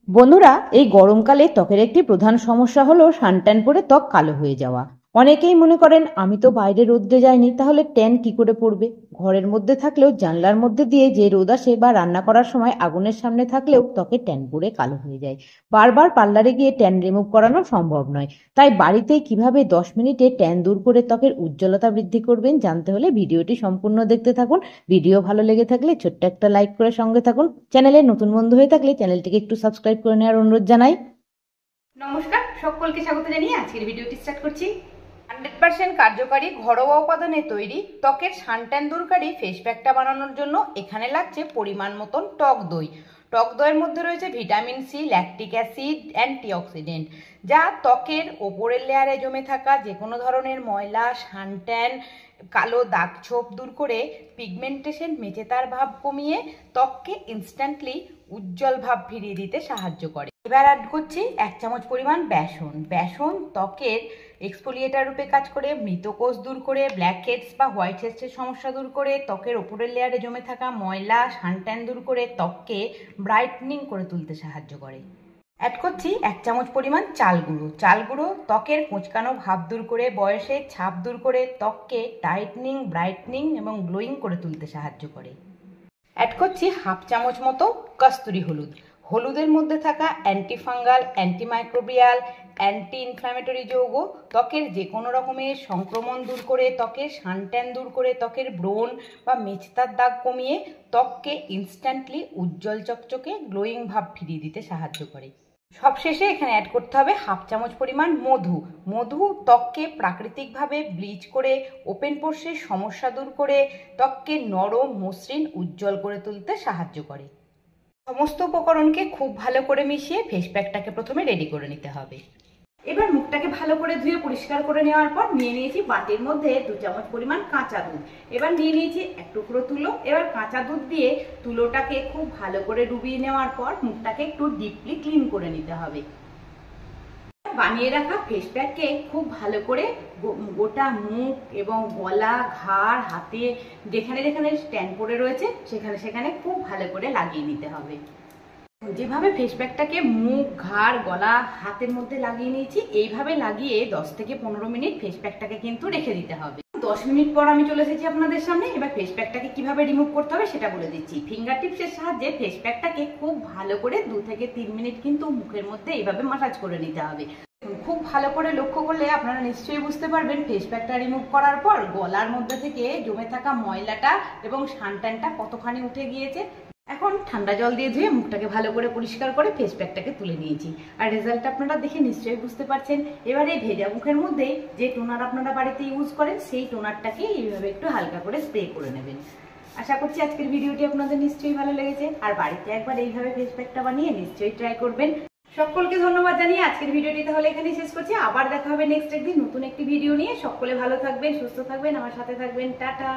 বন্ধুরা, এই গরমকালে ত্বকের একটি প্রধান সমস্যা হলো সানট্যান পড়ে ত্বক কালো হয়ে যাওয়া। অনেকেই মনে করেন আমি তো বাইরে রোদ্রে যাইনি, তাহলে ট্যান কি করে পড়বে। ঘরের মধ্যে থাকলেও জানলার মধ্যে দিয়ে যে রোদ আসে বা রান্না করার সময় আগুনের সামনে থাকলেও ত্বকে ট্যান পড়ে কালো হয়ে যায়। বারবার পার্লারে গিয়ে ট্যান রিমুভ করানো সম্ভব নয়। তাই বাড়িতেই কিভাবে 10 মিনিটে ট্যান দূর করে ত্বকের উজ্জ্বলতা বৃদ্ধি করবেন জানতে হলে ভিডিওটি সম্পূর্ণ দেখতে থাকুন। ভিডিও ভালো লেগে থাকলে ছোট্ট একটা লাইক করে সঙ্গে থাকুন। চ্যানেলে নতুন বন্ধু হয়ে থাকলে চ্যানেলটিকে একটু সাবস্ক্রাইব করে নেওয়ার অনুরোধ জানাই। নমস্কার, সকলকে স্বাগত জানিয়ে আজকের ভিডিওটি স্টার্ট করছি। 100% কার্যকারী ঘরোয়া উপাদানে তৈরি ত্বকের সানট্যান দূরকারী ফেস প্যাকটা বানানোর জন্য এখানে লাগছে পরিমাণ মতন টক দই। টক দইয়ের মধ্যে রয়েছে vitamin C, lactic acid, antioxidant, যা ত্বকের ওপরের লেয়ারে জমে থাকা যে কোনো ধরনের ময়লা, সানট্যান, কালো দাগ ছোপ দূর করে পিগমেন্টেশন, মেচেতার ভাব কমিয়ে ত্বককে ইনস্ট্যান্টলি উজ্জ্বল ভাব ফিরিয়ে দিতে সাহায্য করে। এবার অ্যাড করছি 1 চামচ পরিমাণ বেসন। বেসন ত্বকের এক্সফোলিয়েটার রূপে কাজ করে মৃতকোষ দূর করে, ব্ল্যাক হেডস বা হোয়াইট হেডসের সমস্যা দূর করে, ত্বকের ওপরের লেয়ারে জমে থাকা ময়লা, সানট্যান দূর করে ত্বককে ব্রাইটনিং করে তুলতে সাহায্য করে। অ্যাড করছি 1 চামচ পরিমাণ চাল গুঁড়ো। চাল গুঁড়ো ত্বকের কোঁচকানো ভাব দূর করে, বয়সের ছাপ দূর করে ত্বককে টাইটনিং, ব্রাইটনিং এবং গ্লোয়িং করে তুলতে সাহায্য করে। অ্যাড করছি 1/2 চামচ মতো কস্তুরি হলুদ। হলুদের মধ্যে থাকা অ্যান্টিফাঙ্গাল, অ্যান্টিমাইক্রোবিয়াল, অ্যান্টি ইনফ্ল্যামেটরি যৌগ ত্বকের যে কোনো রকমের সংক্রমণ দূর করে, ত্বকের সানট্যান দূর করে, ত্বকের ব্রণ বা মেচেতার দাগ কমিয়ে ত্বককে ইনস্ট্যান্টলি উজ্জ্বল চকচকে গ্লোয়িং ভাব ফিরিয়ে দিতে সাহায্য করে। সবশেষে এখানে অ্যাড করতে হবে 1/2 চামচ পরিমাণ মধু। মধু ত্বককে প্রাকৃতিকভাবে ব্লিচ করে, ওপেন পোরসের সমস্যা দূর করে, ত্বককে নরম, মসৃণ, উজ্জ্বল করে তুলতে সাহায্য করে। সমস্ত উপকরণকে খুব ভালো করে মিশিয়ে ফেস প্যাকটাকে প্রথমে রেডি করে নিতে হবে। এবার মুখটাকে ভালো করে ধুয়ে পরিষ্কার করে নেওয়ার পর নিয়ে নিয়েছি বাটির মধ্যে 2 চামচ পরিমাণ কাঁচা দুধ। এবার নিয়ে নিয়েছি 1 টুকরো তুলো। এবার কাঁচা দুধ দিয়ে তুলোটাকে খুব ভালো করে ডুবিয়ে নেওয়ার পর মুখটাকে একটু ডিপলি ক্লিন করে নিতে হবে। বানিয়ে রাখা ফেস প্যাককে খুব ভালো করে গোটা মুখ এবং গলা, ঘাড়, হাতে যেখানে যেখানে স্ট্যান্ড পড়ে রয়েছে সেখানে সেখানে খুব ভালো করে লাগিয়ে নিতে হবে। যেভাবে ফেস প্যাকটাকে মুখ, ঘাড়, গলা, হাতের মধ্যে লাগিয়ে নিয়েছি, এইভাবে লাগিয়ে 10 থেকে 15 মিনিট ফেস প্যাকটাকে কিন্তু রেখে দিতে হবে। 10 মিনিট পর আমি চলে এসেছি আপনাদের সামনে। এবার ফেস প্যাকটাকে কিভাবে রিমুভ করতে হবে সেটা বলে দিচ্ছি। ফিঙ্গার টিপসের সাহায্যে ফেস প্যাকটাকে খুব ভালো করে 2 থেকে 3 মিনিট কিন্তু মুখের মধ্যে এইভাবে মাসাজ করে নিতে হবে। খুব ভালো করে লক্ষ্য করলে আপনারা নিশ্চয়ই বুঝতে পারবেন ফেস প্যাকটা রিমুভ করার পর গলার মধ্যে থেকে জমে থাকা ময়লাটা এবং সানট্যানটা কতখানি উঠে গিয়েছে। এখন ঠান্ডা জল দিয়ে ধুয়ে মুখটাকে ভালো করে পরিষ্কার করে ফেস প্যাকটাকে তুলে নিয়েছি, আর রেজাল্ট আপনারা দেখে নিশ্চয়ই বুঝতে পারছেন। এবারে ভেজা মুখের মধ্যে যে টোনার আপনারা বাড়িতে ইউজ করেন সেই টোনারটাকে এইভাবে একটু হালকা করে স্প্রে করে নেবেন। আশা করছি আজকের ভিডিওটি আপনাদের নিশ্চয়ই ভালো লেগেছে, আর বাড়িতে একবার এইভাবে ফেস প্যাকটা বানিয়ে নিশ্চয়ই ট্রাই করবেন। সকলকে ধন্যবাদ জানিয়ে আজকের ভিডিওটি তাহলে এখানেই শেষ করছি। আবার দেখা হবে নেক্সট একদিন নতুন একটি ভিডিও নিয়ে। সকলে ভালো থাকবেন, সুস্থ থাকবেন, আমার সাথে থাকবেন। টাটা।